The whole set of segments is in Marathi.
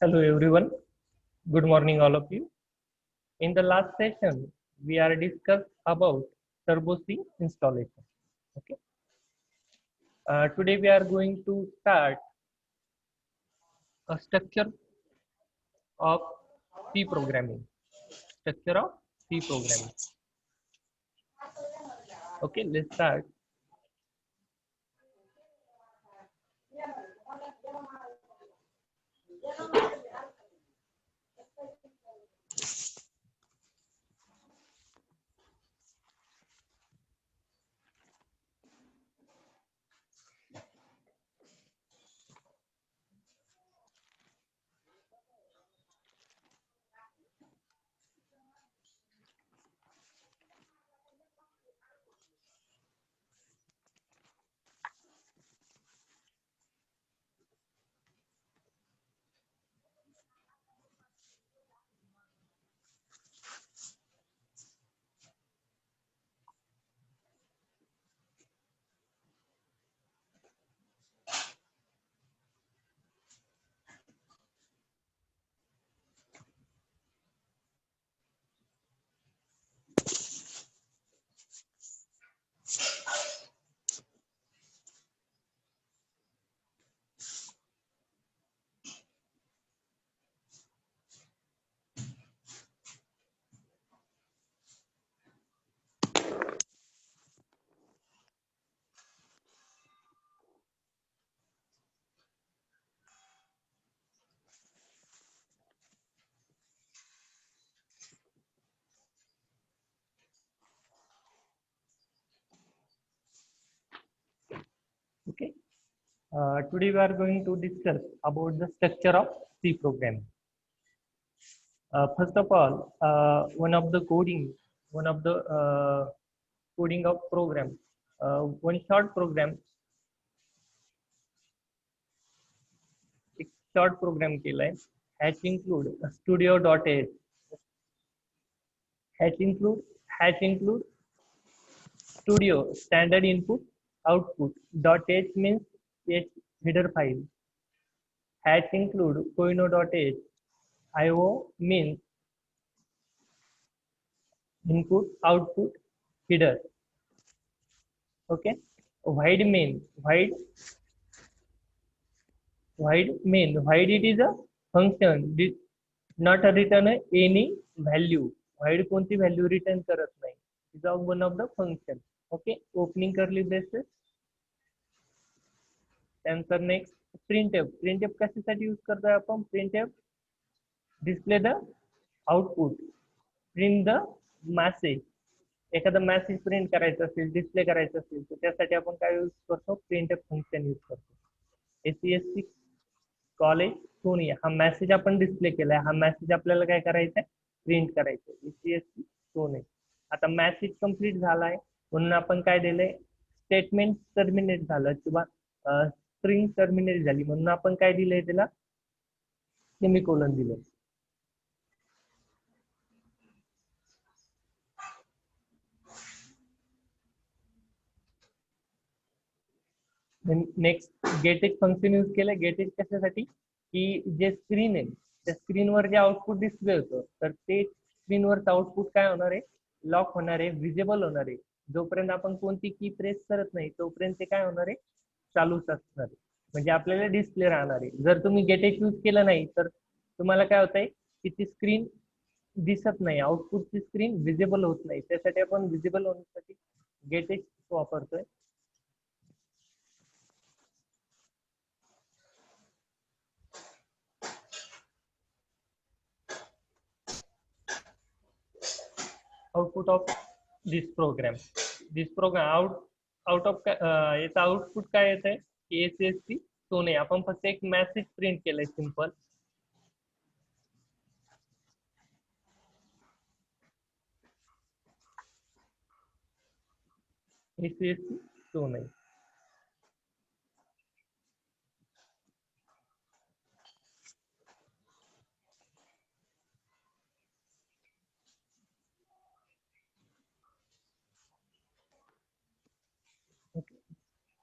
Hello everyone. Good morning all of you. In the last session, we are discussed about Turbo C installation. Okay. Today we are going to start a structure of C programming. Structure of C programming. Okay, let's start. Okay. Today we are going to discuss about the structure of C programming. First of all, one of the coding of program, one short program, एक short program केलाय. Hatch include studio.h. Hatch include studio standard input output .h means h header file. Hatch include koino.h. IO means input output header. Okay. Void void it is a function did not return any value. Void कोणती value return करत नाही. is of one of the function. Okay. Opening curly braces. त्यानंतर next printf कशासाठी यूज करतोय आपण printf display the output, print the message. एखादा मेसेज प्रिंट करायचा असेल डिस्प्ले करायचं असेल तर त्यासाठी आपण काय यूज करतो प्रिंटफ फंक्शन यूज करतो. एसीएससी कॉलेज सोनिया हा मेसेज आपण डिस्प्ले केलाय. हा मेसेज आपल्याला काय करायचा प्रिंट करायचं एसीएससी सोने. आता मेसेज कंप्लीट झालाय म्हणून आपण काय दिलंय स्टेटमेंट टर्मिनेट झालं किंवा स्ट्रिंग टर्मिनेट झाली म्हणून आपण काय दिलंय त्याला सेमिकोलन दिलंय. नेक्स्ट गेटेज फंक्शन यूज केलंय. गेटेज कशासाठी की जे स्क्रीन आहे त्या स्क्रीनवर जे आउटपुट डिस्प्ले होतं तर ते स्क्रीनवरचं आउटपुट काय होणार आहे लॉक होणार आहे विजिबल होणार आहे. जोपर्यंत आपण कोणती की प्रेस करत नाही तोपर्यंत ते काय होणार आहे चालूच असणार आहे म्हणजे आपल्याला डिस्प्ले राहणार आहे. जर तुम्ही गेटेज यूज केलं नाही तर तुम्हाला काय होतंय की ती स्क्रीन दिसत नाही आउटपुटची स्क्रीन विजिबल होत नाही. त्यासाठी आपण विजिबल होण्यासाठी गेटेज वापरतोय. Output of this program out of याचा आउटपुट काय येत आहे की एसीएससी सोने. आपण फक्त एक मेसेज प्रिंट केलंय सिंपल. एसीएससी सोने.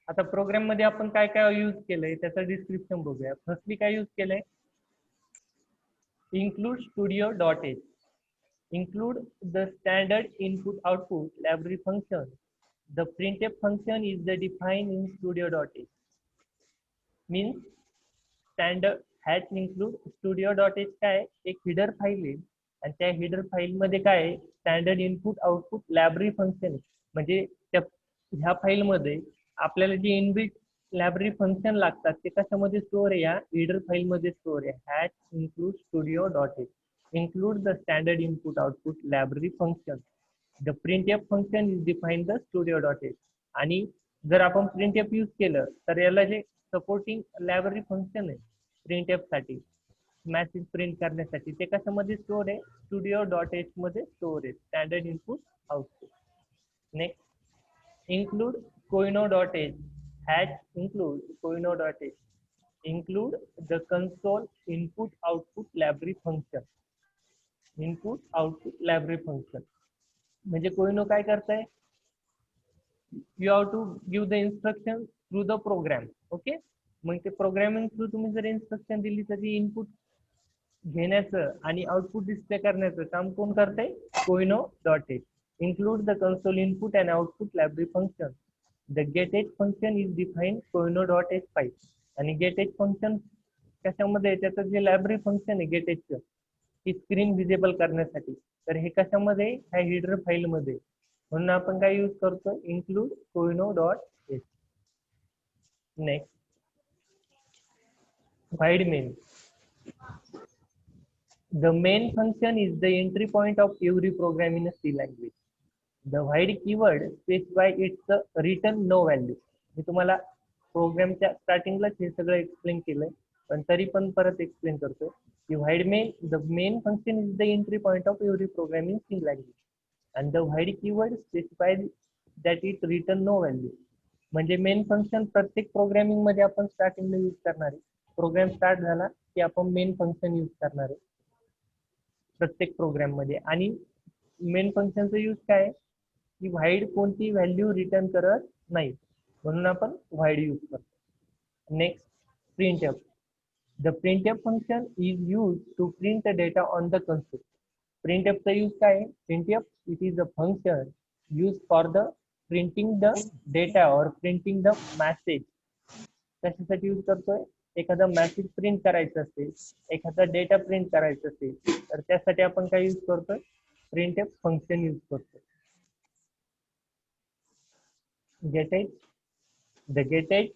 आता प्रोग्राम मध्ये आपण काय काय यूज केलंय त्याचं डिस्क्रिप्शन बघूया. फर्स्टली काय यूज केलंय include studio.h, include the standard input output library function. The printf function is the defined in studio.h. Means standard hash include स्टुडिओ.h काय एक हिडर फाईल आहे आणि त्या हिडर फाईल मध्ये काय standard input output library function आहे. म्हणजे ह्या फाईल मध्ये आपल्याला जे इनबिल्ट लायब्ररी फंक्शन लागतात ते कशामध्ये स्टोअर आहे, या हिडर फाईल मध्ये स्टोअर आहे. हॅच इन्क्लूड स्टुडिओ.h include the standard input output library function. The printf function is defined the studio.h. आणि जर आपण printf यूज केलं तर याला जे सपोर्टिंग लायब्ररी फंक्शन आहे printf साठी मेसेज प्रिंट करण्यासाठी ते कशामध्ये स्टोअर आहे, studio.h मध्ये स्टोअर आहे standard input output. Next include koino.h, hatch include koino.h, include the console input output library function. Input output library function म्हणजे कोइनो काय करताय, you have to give the instruction through the program. Okay, मग ते प्रोग्रामिंग थ्रू तुम्ही जर इन्स्ट्रक्शन दिली तर ती इनपुट घेण्याचं आणि आउटपुट डिस्प्ले करण्याचं काम कोण करतंय, koino.h. include the console input and output library function. The getH function is defined koino.h file. आणि getH फंक्शन कशामध्ये आहे, त्याचं जे लायब्ररी फंक्शन आहे getHचं की स्क्रीन विजिबल करण्यासाठी, तर हे कशामध्ये ह्या हिडर फाईल मध्ये, म्हणून आपण काय यूज करतो, include koino.h. Next void main. The main function is the entry point of every program in a C language. The void keyword specifies its return no value. मी तुम्हाला प्रोग्रामच्या स्टार्टिंगलाच हे सगळं एक्सप्लेन केलंय, पण तरी पण परत एक्सप्लेन करतो की void main, the main function is the entry point of every program in C language and the void keyword specifies that it return no value. म्हणजे मेन फंक्शन प्रत्येक प्रोग्रामिंग मध्ये आपण स्टार्टिंगला यूज करणार आहे. प्रोग्राम स्टार्ट झाला की आपण मेन फंक्शन यूज करणार आहे प्रत्येक प्रोग्राम मध्ये. आणि मेन फंक्शनचा यूज काय की व्हाईड कोणती व्हॅल्यू रिटर्न करत नाही, म्हणून आपण व्हाईड यूज करतो. Next printf. The printf function is used to print the data on the console. printf चा यूज काय आहे, printf it is a function used for the printing the data or printing the message. कशासाठी यूज करतोय, एखादा मेसेज प्रिंट करायचा असेल, एखादा डेटा प्रिंट करायचा असेल तर त्यासाठी आपण काय यूज करतोय, printf फंक्शन यूज करतोय. getH, the getH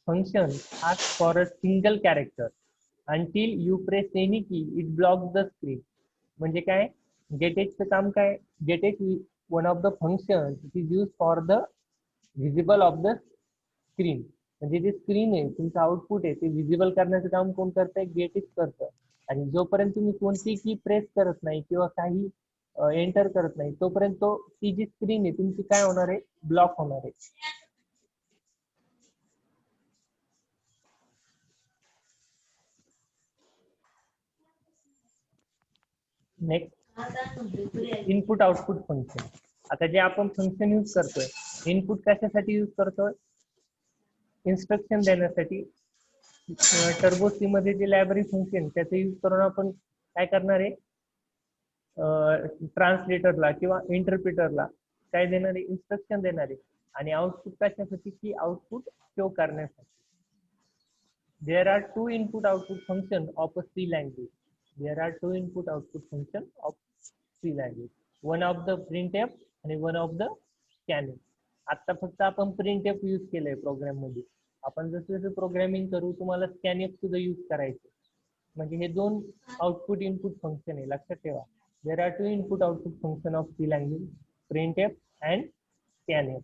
function asks for a single character until you press any key it blocks the screen. म्हणजे काय, getH चं काम काय, getH one of the function it is used for the visible of the screen. म्हणजे जे स्क्रीन आहे तुमचं आउटपुट आहे ते विजिबल करण्याचं काम कोण करतंय, getH करतं. आणि जोपर्यंत तुम्ही कोणती की प्रेस करत नाही किंवा काही एंटर करत नाही तोपर्यंत ती जी स्क्रीन आहे तुमची काय होणार आहे, ब्लॉक होणार आहे. Next input output function. आता जे आपण फंक्शन यूज करतोय, इनपुट कशासाठी यूज करतोय, इन्स्ट्रक्शन देण्यासाठी. टर्बो सी मध्ये जे लायब्ररी फंक्शन त्याचा यूज करून आपण काय करणार आहे, ट्रान्सलेटरला किंवा इंटरप्रिटरला काय देणार आहे, इन्स्ट्रक्शन देणार आहे. आणि आउटपुट कशासाठी, की आउटपुट शो करण्यासाठी. There are two input output function of a C language. There are two input output function of C language. One of the printf आणि one of the scanf. आता फक्त आपण printf यूज केलंय प्रोग्राम मध्ये. आपण जसं जसं प्रोग्रामिंग करू तुम्हाला scanf सुद्धा यूज करायचं. म्हणजे हे दोन आउटपुट इनपुट फंक्शन आहे, लक्षात ठेवा. There are two input output function of C language, printf and scanf.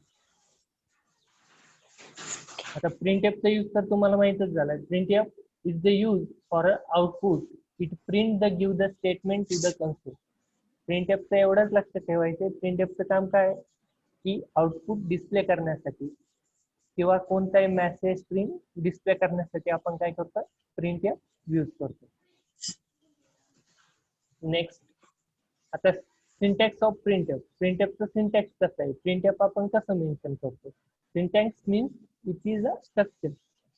आता printf चा यूज तर तुम्हाला माहितच झाला. printf is the use for output. It print the give the statement to the console. printf चा एवढंच लक्षात ठेवायचं, printf चं काम काय की आउटपुट डिस्प्ले करण्यासाठी किंवा कोणताही मेसेज स्ट्रिंग डिस्प्ले करण्यासाठी आपण काय करतो, printf यूज करतो. नेक्स्ट आता सिंटॅक्स ऑफ printf. printf चं सिंटॅक्स कसं आहे, printf आपण कसं मेन्शन करतो. Syntax means it is a structure.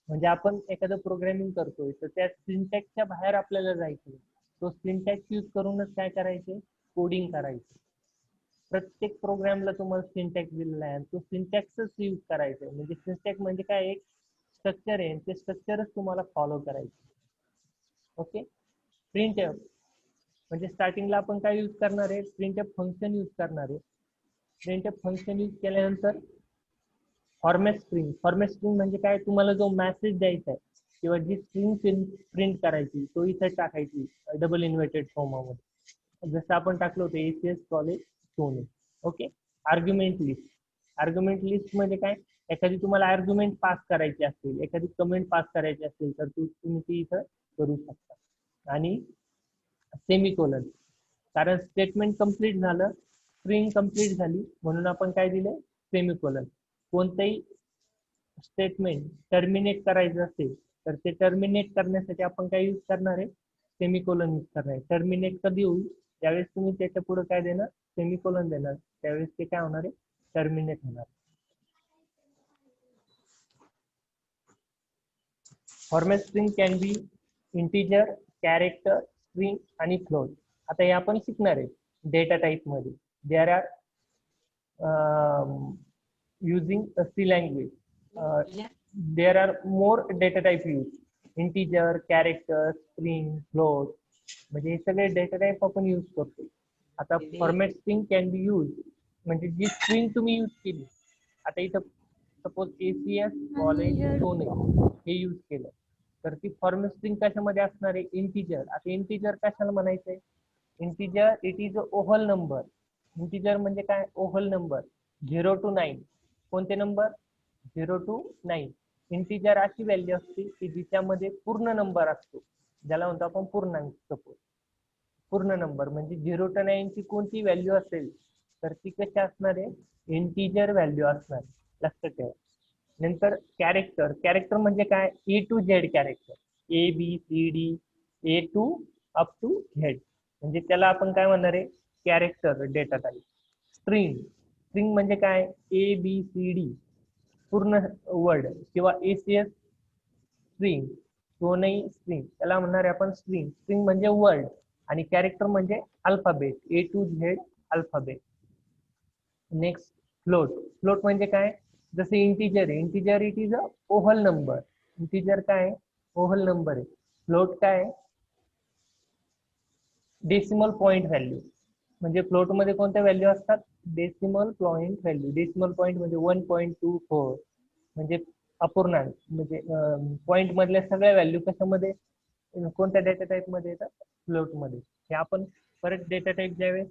म्हणजे आपण एखादं प्रोग्रामिंग करतोय तर त्या सिंटॅक्सच्या बाहेर आपल्याला जायचं, तो सिंटॅक्स यूज करूनच काय करायचे, कोडिंग करायचे. प्रत्येक प्रोग्रामला तुम्हाला सिंटॅक्स दिलेला आहे, तो सिंटॅक्सच यूज करायचा आहे. म्हणजे सिंटॅक्स म्हणजे काय, एक स्ट्रक्चर आहे, ते स्ट्रक्चरच तुम्हाला फॉलो करायचे. ओके. प्रिंटएफ म्हणजे स्टार्टिंगला आपण काय यूज करणार आहे, प्रिंटएफ फंक्शन यूज करणार आहे. प्रिंटएफ फंक्शन यूज केल्यानंतर फॉर्मॅट स्ट्रिंग म्हणजे काय, तुम्हाला जो मेसेज द्यायचा आहे किंवा जी स्ट्रिंग प्रिंट करायची तो इथे टाकायची डबल इन्व्हर्टेड फॉर्ममध्ये, जसं आपण टाकलं होतं ACS कॉलेज सोने. ओके. आर्ग्युमेंट लिस्ट म्हणजे काय, एखादी तुम्हाला आर्ग्युमेंट पास करायची असेल, एखादी कमेंट पास करायची असेल तर तुम्ही ती इथं करू शकता. आणि सेमिकोलन, कारण स्टेटमेंट कंप्लीट झालं, स्ट्रिंग कंप्लीट झाली म्हणून आपण काय दिले, सेमिकोलन. कोणतंही स्टेटमेंट टर्मिनेट करायचं असेल तर ते टर्मिनेट करण्यासाठी आपण काय यूज करणार आहे, सेमिकोलन यूज करणार आहे. टर्मिनेट कधी होईल, त्यावेळेस तुम्ही त्याच्या पुढे काय देणार, सेमिकोलन देणार, त्यावेळेस ते काय होणार आहे, टर्मिनेट होणार. Format string can be integer, character, string आणि फ्लोट. आता हे आपण शिकणार आहे डेटा टाईप मध्ये. There are using a C language. There are more data type used. Integer, character, string, float. म्हणजे हे सगळे डेटा टाईप आपण यूज करतो. आता format string can be use, म्हणजे जी स्ट्रिंग तुम्ही यूज केली, आता इथं सपोज ACS कॉलेज सोने हे यूज केलं, तर ती फॉर्मॅट स्ट्रिंग कशामध्ये असणार आहे, इंटिजर. आता इंटिजर कशाला म्हणायचंय, integer it is a oval number. Integer म्हणजे काय, ओव्हल नंबर 0 to 9. कोणते नंबर, 0 to 9. इंटिजर अशी व्हॅल्यू असते की जिच्यामध्ये पूर्ण नंबर असतो, ज्याला म्हणतो आपण पूर्णांक. सपोज पूर्ण नंबर म्हणजे 0 to 9 ची कोणती व्हॅल्यू असेल तर ती कशी असणार आहे, इंटिजर व्हॅल्यू असणार, लक्षात ठेवा. नंतर कॅरेक्टर म्हणजे काय, A to Z character, ABCD A to up to Z, म्हणजे त्याला आपण काय म्हणणार आहे, कॅरेक्टर डेटा टाईप. स्ट्रिंग म्हणजे काय, ABCD पूर्ण वर्ड किंवा ACS स्ट्रिंग, दोनही स्ट्रिंग, त्याला म्हणणार आहे आपण स्ट्रिंग म्हणजे वर्ड. आणि कॅरेक्टर म्हणजे alphabet, A to Z alphabet. Next float म्हणजे काय, जसे integer it is a oval number. Integer काय, ओव्हल नंबर आहे. फ्लोट काय, डेसिमल पॉइंट व्हॅल्यू. म्हणजे फ्लोट मध्ये कोणत्या व्हॅल्यू असतात, decimal point value. Decimal point म्हणजे 1.24, म्हणजे अपूर्णांक. म्हणजे पॉइंट मधल्या सगळ्या व्हॅल्यू कशामध्ये, कोणत्या डेटा टाईप मध्ये येतात, फ्लोट मध्ये. हे आपण परत डेटा टाईप ज्यावेळेस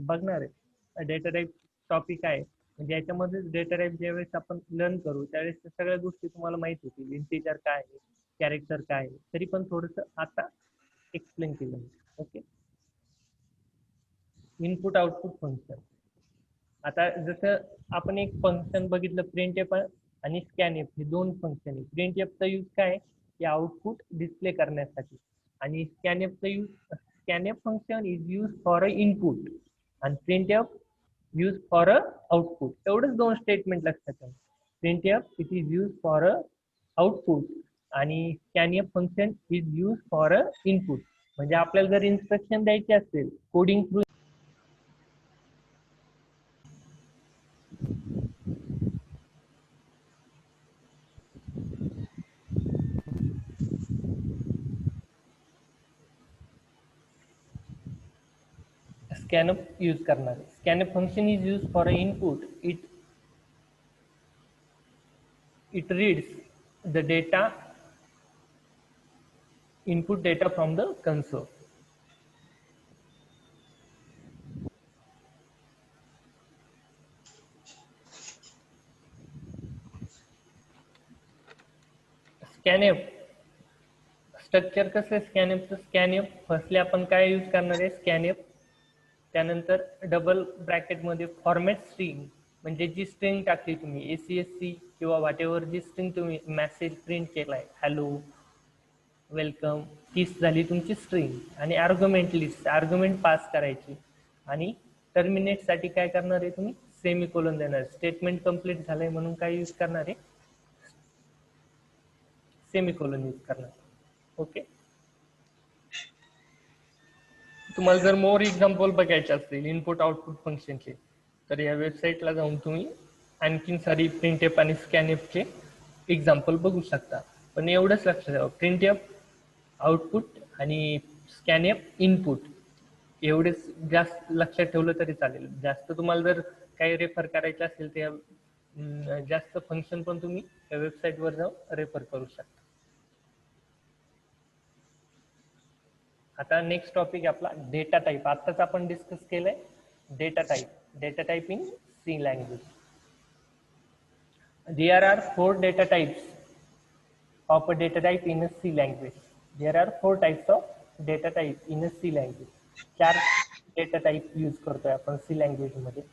बघणार आहे, डेटा टाईप टॉपिक आहे, म्हणजे याच्यामध्ये डेटा टाईप ज्यावेळेस आपण लर्न करू त्यावेळेस सगळ्या गोष्टी तुम्हाला माहित होतील. इंटिजर काय आहे, कॅरेक्टर काय आहे, तरी पण थोडस आता एक्सप्लेन केलं. ओके. Input output function. आता जसं आपण एक फंक्शन बघितलं, प्रिंटएफ आणि स्कॅनएफ, हे दोन फंक्शन आहे. प्रिंटएफचा यूज काय, की आउटपुट डिस्प्ले करण्यासाठी, आणि scanf function is use for a input आणि printf use for a output. एवढंच दोन स्टेटमेंट लक्षात ठेवा. Printf it is use for a output आणि scanf function is use for a input. म्हणजे आपल्याला जर इन्स्ट्रक्शन द्यायचे असेल कोडिंग थ्रू, scanf यूज करणार आहे. scanf function is use for a input. It reads the data, input data from the console. scanf structure कसं आहे स्कॅनएफचं, स्कॅनएफ फर्स्टली आपण काय यूज करणार आहे, स्कॅनएफ, त्यानंतर डबल ब्रॅकेटमध्ये फॉर्मॅट स्ट्रिंग, म्हणजे जी स्ट्रिंग टाकली तुम्ही ACSC किंवा व्हॉट एव्हर, जी स्ट्रिंग तुम्ही मेसेज प्रिंट केलाय, हॅलो, वेलकम, हीच झाली तुमची स्ट्रिंग. आणि आर्ग्युमेंट लिस्ट, आर्ग्युमेंट पास करायची. आणि टर्मिनेट साठी काय करणार आहे तुम्ही, सेमिकोलन देणार. स्टेटमेंट कंप्लीट झालंय म्हणून काय यूज करणार आहे, सेमिकोलन यूज करणार. ओके. तुम्हाला जर मोर एक्झाम्पल बघायचे असतील इनपुट आउटपुट फंक्शनचे, तर या वेबसाईटला जाऊन तुम्ही आणखीन सारी प्रिंटएफ आणि स्कॅनएफचे एक्झाम्पल बघू शकता. पण एवढंच लक्षात ठेवा, प्रिंटएफ आउटपुट आणि स्कॅनएफ इनपुट एवढेच जास्त लक्षात ठेवलं तरी चालेल. जास्त तुम्हाला जर काही रेफर करायचं असेल तर जास्त फंक्शन पण तुम्ही या वेबसाईटवर जाऊन रेफर करू शकता. आता नेक्स्ट टॉपिक आपला डेटा टाईप. आताच आपण डिस्कस केलंय data type. Data type in C language. There are 4 data types of a data type in a C language. There are 4 types of data type in a C language. 4 data type use करतोय आपण सी लँग्वेज मध्ये.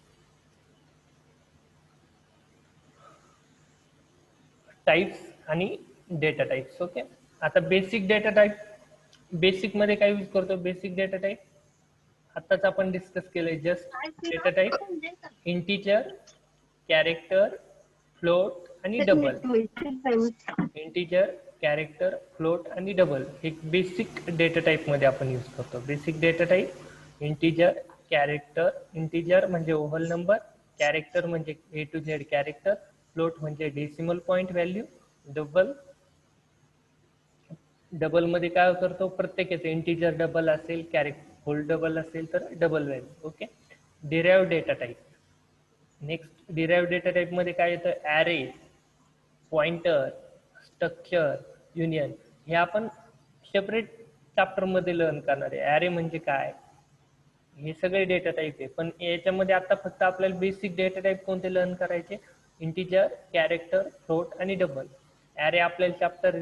टाइप्स आणि डेटा टाइप्स. ओके, आता बेसिक डेटा टाइप. बेसिक मध्ये काय यूज करतो? बेसिक डेटा टाइप आताच आपण डिस्कस केलंय. Just data type integer, character, float आणि डबल. इंटीजर, कॅरेक्टर, फ्लोट आणि डबल हे बेसिक डेटा टाइप मध्ये आपण यूज करतो. Basic data type integer, character. Integer म्हणजे होल नंबर, कॅरेक्टर म्हणजे ए टू झेड कॅरेक्टर, फ्लोट म्हणजे decimal point value, double. Double मध्ये काय करतो? प्रत्येकाचे इंटीजर डबल असेल, कॅरेक्टर होल डबल असेल तर double value. Okay. Derive data type. Next derive data type मध्ये काय येतं? Array, pointer, structure, union. हे आपण सेपरेट चॅप्टर मध्ये लर्न करणार आहे. ॲरे म्हणजे काय, हे सगळे डेटा टाइप आहे. पण याच्यामध्ये आता फक्त आपल्याला बेसिक डेटा टाइप कोणते लर्न करायचे? इंटीजर, कॅरेक्टर, फ्लोट आणि डबल. ॲरे आपल्याला चॅप्टर,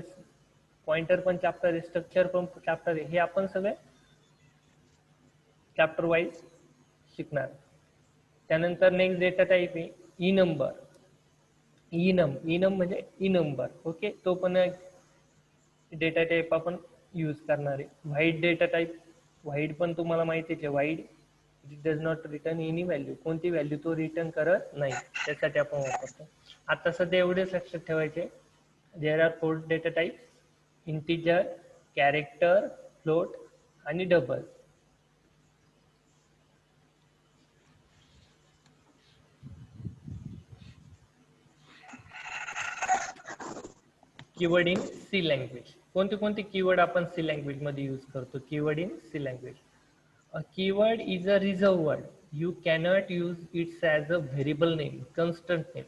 पॉइंटर पण चॅप्टर आहे, स्ट्रक्चर पण चॅप्टर आहे. हे आपण सगळे चॅप्टर वाईज शिकणार. त्यानंतर नेक्स्ट डेटा टाइप आहे ई नंबर. इनम म्हणजे ई नंबर. ओके, तो पण डेटा टाइप आपण यूज करणार आहे. White data type. व्हाईट पण तुम्हाला माहितीच आहे. White it does not return any value. कोणती व्हॅल्यू तो रिटर्न करत नाही, त्यासाठी आपण वापरतो. आता सध्या एवढेच लक्षात ठेवायचे. There are 4 data types: integer, character, float आणि double. Keyword in C language. कोणते कोणते कीवर्ड आपण सी लँग्वेज मध्ये यूज करतो? Keyword in C language. A keyword is a reserved word. You cannot use it as a variable name, constant name.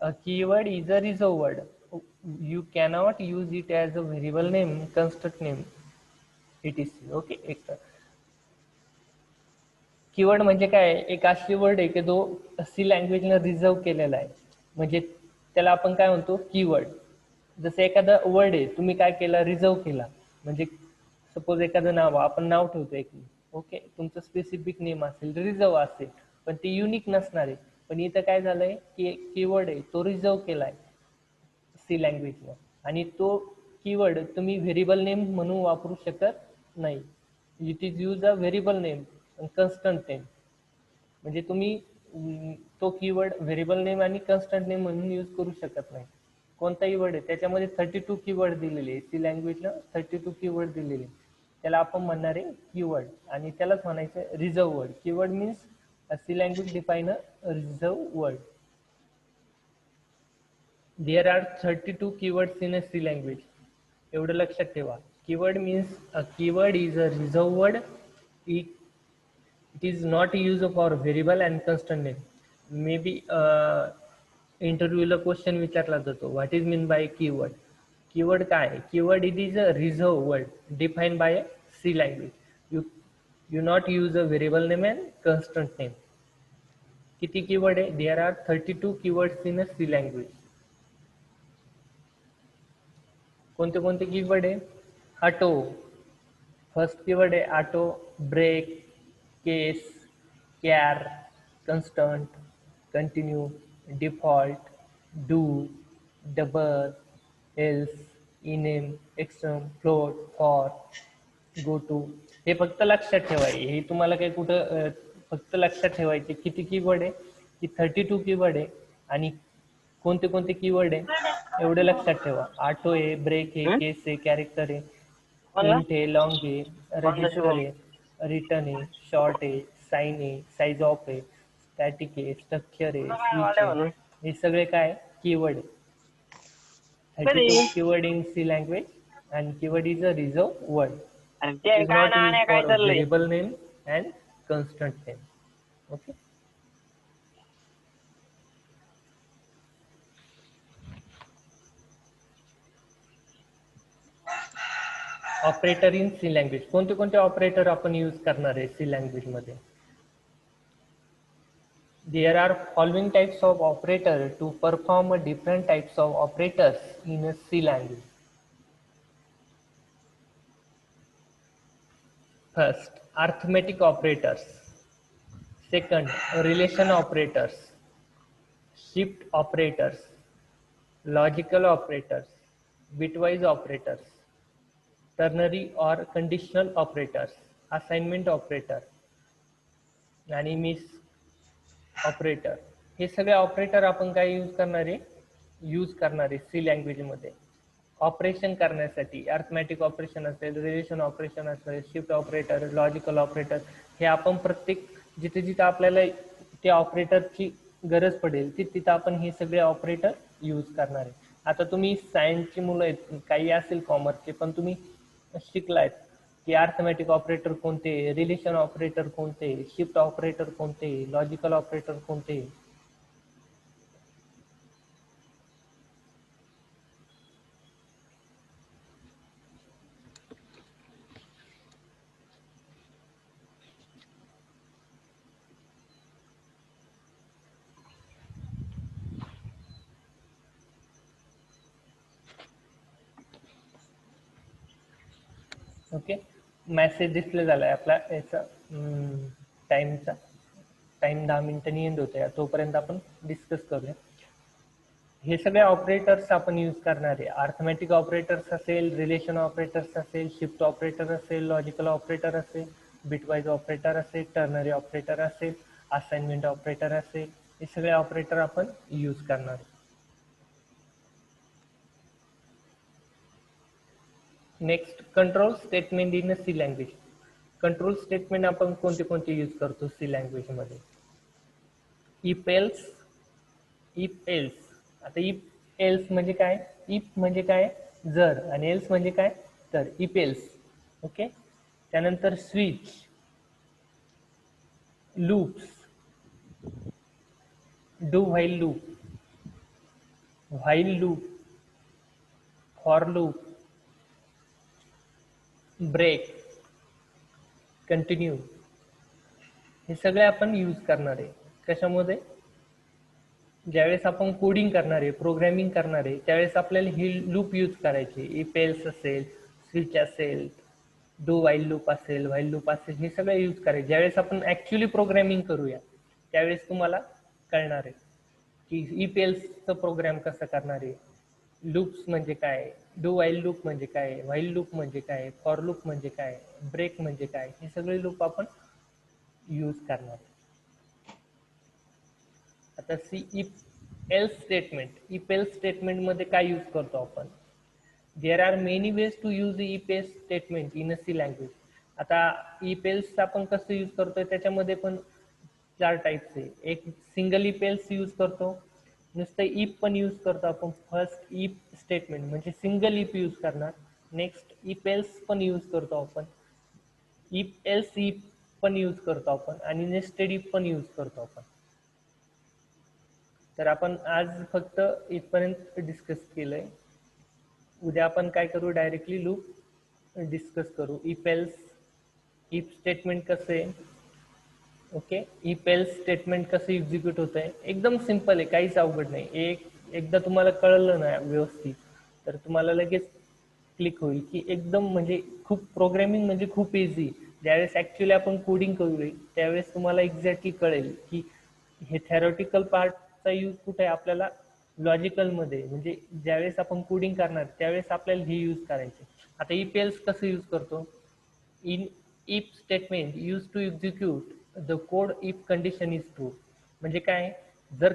A keyword is a reserved word. You cannot use it as a variable name, constant name, etc. Okay. Keyword म्हणजे काय? एक अशी वर्ड आहे की जो सी लँग्वेजनं रिझर्व केलेला आहे. म्हणजे त्याला आपण काय म्हणतो? कीवर्ड. जसं एखादा वर्ड आहे, तुम्ही काय केला? रिझर्व केला. म्हणजे सपोज एखादं नाव, आपण नाव ठेवतो एक. ओके, तुमचं स्पेसिफिक नेम असेल, रिझर्व असेल, पण ते युनिक नसणार आहे. पण इथं काय झालंय की कीवर्ड आहे तो रिझर्व केलाय सी लँग्वेजला, आणि तो कीवर्ड तुम्ही व्हेरिएबल नेम म्हणून वापरू शकत नाही. It is use a variable name आणि कन्स्टंट नेम. म्हणजे तुम्ही तो कीवर्ड व्हेरिएबल नेम आणि कन्स्टंट नेम म्हणून यूज करू शकत नाही. कोणताही वर्ड आहे त्याच्यामध्ये 32 कीवर्ड दिलेले आहे. सी लँग्वेजला 32 कीवर्ड दिलेले, त्याला आपण म्हणणार आहे कीवर्ड, आणि त्यालाच म्हणायचं reserve word. Keyword means C language define a reserve word. There are 32 keywords in a C language. एवढं लक्षात ठेवा. Keyword means a keyword is a reserved word. It is not used for variable and constant name. Maybe इंटरव्ह्यूला क्वेश्चन विचारला जातो, what is mean by keyword. Keyword काय आहे? Keyword it is a reserve word define by C language. You not use a variable name and constant name. किती कीवर्ड आहे? There are 32 keywords in a C language. कोणते कोणते कीवर्ड आहे? ऑटो. फर्स्ट कीवर्ड आहे auto. Break, case, char, constant, continue, default, do, double, else, enum, extern, float, for, goto. हे फक्त लक्षात ठेवायचे. हे तुम्हाला काही कुठं फक्त लक्षात ठेवायचे. किती कीवर्ड आहे? की 32 कीवर्ड आहे. आणि कोणते कोणते कीवर्ड आहे एवढे लक्षात ठेवा. ऑटो आहे, ब्रेक आहे, केस आहे, कॅरेक्टर आहे, इंट आहे, लॉंग आहे, रजिस्टर आहे, रिटर्न आहे, शॉर्ट आहे, साइन आहे, साइज ऑफ आहे, स्टॅटिक आहे, स्ट्रक्चर आहे, स्विच आहे, हे सगळे काय कीवर्ड आहे. 32 keyword in C language, and keyword is a reserved word. It is not used for variable name and constant name. Okay. Operator in C language. कोणते कोणते ऑपरेटर आपण यूज करणार आहे सी लँग्वेज मध्ये? There are following types of operator to perform different types of operators in a C language. First, arithmetic operators. Second, relation operators, shift operators, logical operators, bitwise operators, ternary or conditional operators, assignment operator आणि मिस ऑपरेटर. हे सगळे ऑपरेटर आपण काय यूज करणारे सी लँग्वेज मध्ये ऑपरेशन करण्यासाठी. अर्थमॅटिक ऑपरेशन असेल, रिलेशन ऑपरेशन असेल, शिफ्ट ऑपरेटर, लॉजिकल ऑपरेटर, हे आपण प्रत्येक जिथे जिथे आपल्याला त्या ऑपरेटरची गरज पडेल तिथं आपण हे सगळे ऑपरेटर यूज करणार आहे. आता तुम्ही सायन्सची मुलं आहेत, काही असेल कॉमर्सचे, पण तुम्ही शिकलायत की अर्थमॅटिक ऑपरेटर कोणते, रिलेशन ऑपरेटर कोणते, शिफ्ट ऑपरेटर कोणते, लॉजिकल ऑपरेटर कोणते. ओके, मेसेज डिस्प्ले झालाय आपला याचा टाइमचा. टाइम 10 मिनिटांनी एंड होतोय, तोपर्यंत आपण डिस्कस करूया. हे सगळे ऑपरेटर्स आपण यूज करणार आहे. अर्थमॅटिक ऑपरेटर्स असेल, रिलेशन ऑपरेटर्स असेल, शिफ्ट ऑपरेटर असेल, लॉजिकल ऑपरेटर असेल, बिटवाइज ऑपरेटर असेल, टर्नरी ऑपरेटर असेल, असाइनमेंट ऑपरेटर असेल, हे सगळे ऑपरेटर आपण यूज करणार आहे. Next, control statement in C language. Control statement आपण कोणते कोणते यूज करतो सी लँग्वेज मध्ये? If else, if else. आता इफ एल्स म्हणजे काय? इफ म्हणजे काय? जर. आणि एल्स म्हणजे काय? तर. If else. ओके. त्यानंतर switch, loops, do while loop, while loop, for loop, break, continue, हे सगळे आपण यूज करणार आहे. कशामध्ये? ज्यावेळेस आपण कोडिंग करणार आहे, प्रोग्रॅमिंग करणार आहे, त्यावेळेस आपल्याला ही लूप यूज करायची. इफ एल्स असेल, स्विच असेल, डू व्हाईल लूप असेल, व्हाईल लूप असेल, हे सगळे यूज करायचे. ज्यावेळेस आपण ऍक्च्युअली प्रोग्रॅमिंग करूया त्यावेळेस तुम्हाला कळणार आहे की इफ एल्सचं प्रोग्राम कसं करणार आहे, लूप्स म्हणजे काय, डू व्हाईल लूप म्हणजे काय, व्हाईल लूप म्हणजे काय, फॉर लूप म्हणजे काय, ब्रेक म्हणजे काय, हे सगळे लूप आपण यूज करणार. आता C if else statement. If else statement मध्ये काय यूज करतो आपण? There are many ways to use if else statement in a C language. आता इफ एल्स आपण कसं यूज करतोय त्याच्यामध्ये पण 4 टाइप्स आहे. एक सिंगल इफ एल्स यूज करतो, नुसतं इफ पण यूज करतो आपण. फर्स्ट इफ स्टेटमेंट म्हणजे सिंगल इफ यूज करणार. नेक्स्ट इफ एल्स पण यूज करतो आपण, इफ एल्स इफ पण यूज करतो आपण, आणि नेस्टेड इफ पण यूज करतो आपण. तर आपण आज फक्त इथपर्यंत डिस्कस केलंय. उद्या आपण काय करू, डायरेक्टली लूप डिस्कस करू. इफ एल्स, इफ स्टेटमेंट कसं आहे, ओके, इफ एल्स स्टेटमेंट कसं एक्झिक्यूट होत आहे, एकदम सिंपल आहे, काहीच अवघड नाही. एकदा तुम्हाला कळलं ना व्यवस्थित तर तुम्हाला लगेच क्लिक होईल की एकदम म्हणजे खूप प्रोग्रॅमिंग म्हणजे खूप इझी. ज्यावेळेस ऍक्च्युअली आपण कोडिंग करू त्यावेळेस तुम्हाला एक्झॅक्टली कळेल की हे थेरॉटिकल पार्टचा यूज कुठे आहे आपल्याला, लॉजिकल मध्ये. म्हणजे ज्यावेळेस आपण कोडिंग करणार त्यावेळेस आपल्याला हे यूज करायचे. आता इफ एल्स कसं यूज करतो? In if statement use to execute the code if condition is true. म्हणजे काय, जर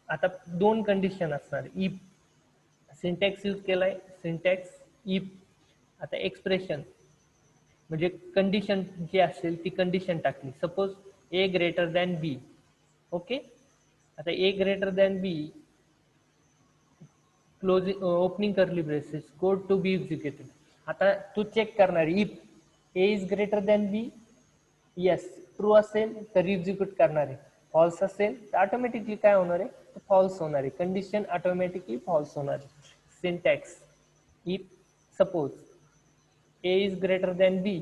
आता 2 कंडिशन असणार. इफ सिंटॅक्स यूज केलाय, सिंटॅक्स इफ. आता एक्सप्रेशन, म्हणजे कंडिशन जी असेल ती कंडिशन टाकली. Suppose A greater than B. Okay, आता A greater than B, closing opening curly braces, code to be executed. आता तू चेक करणार if A is greater than B, yes true असेल तर एक्झिक्यूट करणार आहे, फॉल्स असेल तर ऑटोमॅटिकली काय होणार आहे, फॉल्स होणार आहे, कंडिशन ऑटोमॅटिकली फॉल्स होणार आहे. Syntax if suppose A is greater than B,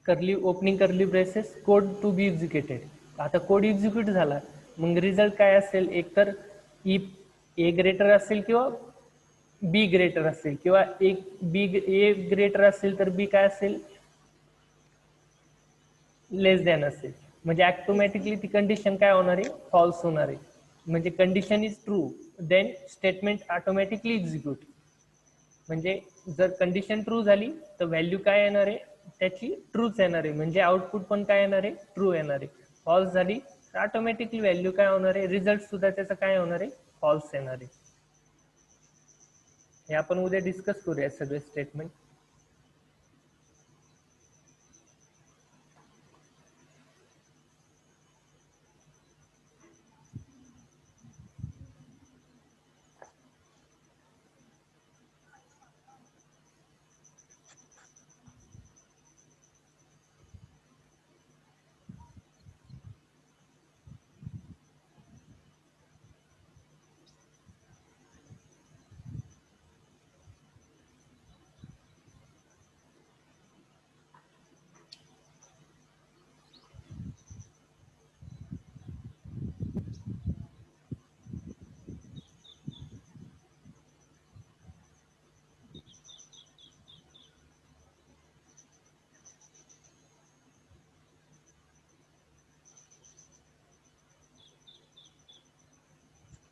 curly opening curly braces, code to be executed. आता कोड एक्झिक्यूट झाला, मग रिझल्ट काय असेल, एकतर इफ ए ग्रेटर असेल किंवा बी ग्रेटर असेल, किंवा एक बी ए ग्रेटर असेल तर बी काय असेल, लेस दॅन असेल. म्हणजे ऑटोमॅटिकली ती कंडिशन काय होणार आहे, फॉल्स होणार आहे. म्हणजे condition is true then statement automatically execute. म्हणजे जर कंडिशन ट्रू झाली तर व्हॅल्यू काय येणार आहे, त्याची ट्रूच येणार आहे, म्हणजे आउटपुट पण काय येणार आहे, ट्रू येणार आहे. फॉल्स झाली तर ऑटोमॅटिकली व्हॅल्यू काय होणार आहे, रिझल्ट सुद्धा त्याचा काय होणार आहे, फॉल्स येणार आहे. हे आपण उद्या डिस्कस करूया सगळे स्टेटमेंट.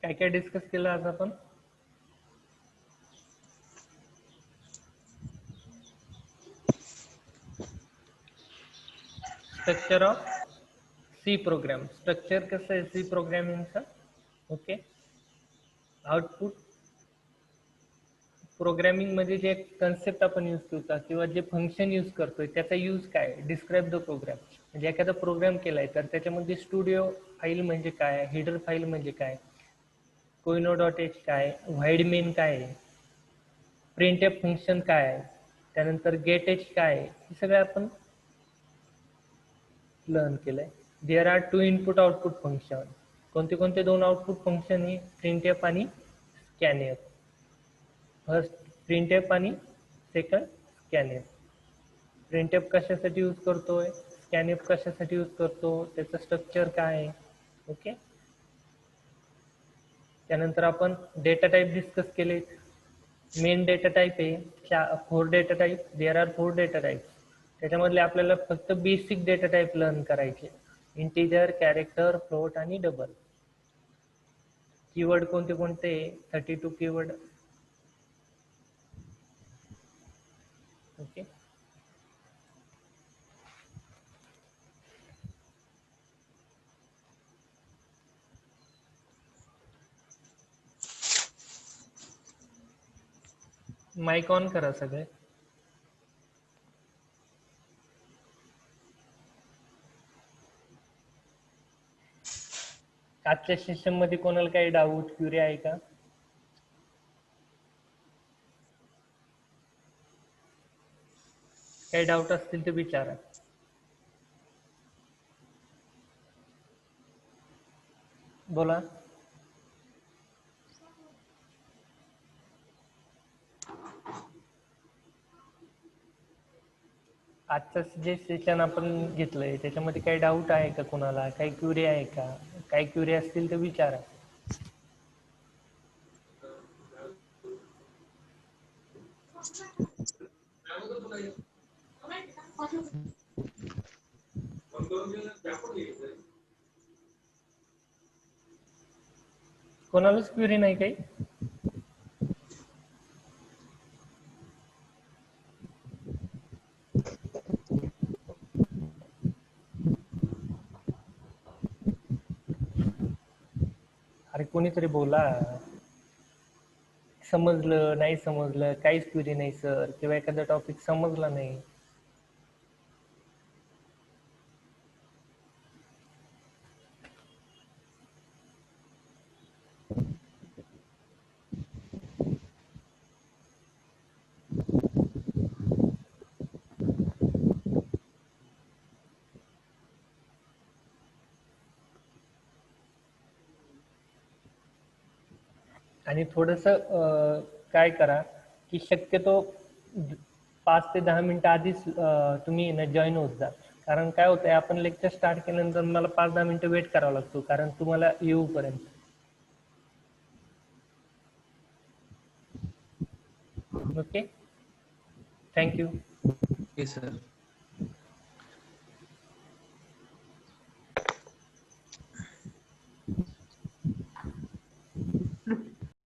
काय काय डिस्कस केलं आज आपण. Structure of C program. Structure कसं आहे सी प्रोग्रामिंगचं. ओके, आउटपुट प्रोग्रामिंग मध्ये जे कन्सेप्ट आपण यूज करतो किंवा जे फंक्शन यूज करतोय त्याचा यूज काय, डिस्क्राईब द प्रोग्राम. म्हणजे एखादा प्रोग्राम केलाय तर त्याच्यामध्ये स्टुडिओ फाईल म्हणजे काय, हेडर फाईल म्हणजे काय, कोइनो डॉट एच काय, व्हाईड मेन काय आहे, प्रिंट एफ फंक्शन काय आहे, त्यानंतर गेट एच काय आहे, हे सगळं आपण लर्न केलंय. There are two input output function. कोणते कोणते दोन आउटपुट फंक्शन आहे, प्रिंट एफ आणि scan F. First print F आणि second scan F. Print F कशासाठी यूज करतोय, स्कॅन एफ कशासाठी यूज करतो, त्याचं स्ट्रक्चर काय आहे. ओके, त्यानंतर आपण डेटा टाईप डिस्कस केले. मेन डेटा टाईप आहे 4 data type. There are 4 data type. त्याच्यामधले आपल्याला फक्त बेसिक डेटा टाईप लर्न करायचे, इंटिजर, कॅरेक्टर, फ्लोट आणि डबल. कीवर्ड कोणते कोणते, 32 कीवर्ड. ओके, माईक ऑन करा सगळे. आजच्या सेशन मध्ये कोणाला काही डाऊट क्युरी आहे का. काही डाऊट असतील तर विचारा. बोला. आजचं जे सेशन आपण घेतलंय त्याच्यामध्ये काही डाऊट आहे का कोणाला, काही क्युरी आहे का, काही क्युरी असतील तर विचारा. कोणालाच क्युरी नाही काही. अरे कोणीतरी बोला. समजलं नाही समजलं काहीच क्वेरी नाही सर, किंवा एखादा टॉपिक समजला नाही. आणि थोडस काय करा की शक्यतो 5 ते 10 मिनिटं आधीच तुम्ही ना जॉईन होत जा. कारण काय होतंय, आपण लेक्चर स्टार्ट केल्यानंतर मला 5-10 मिनिटं वेट करावं लागतो कारण तुम्हाला येऊपर्यंत. Okay, thank you. Okay sir.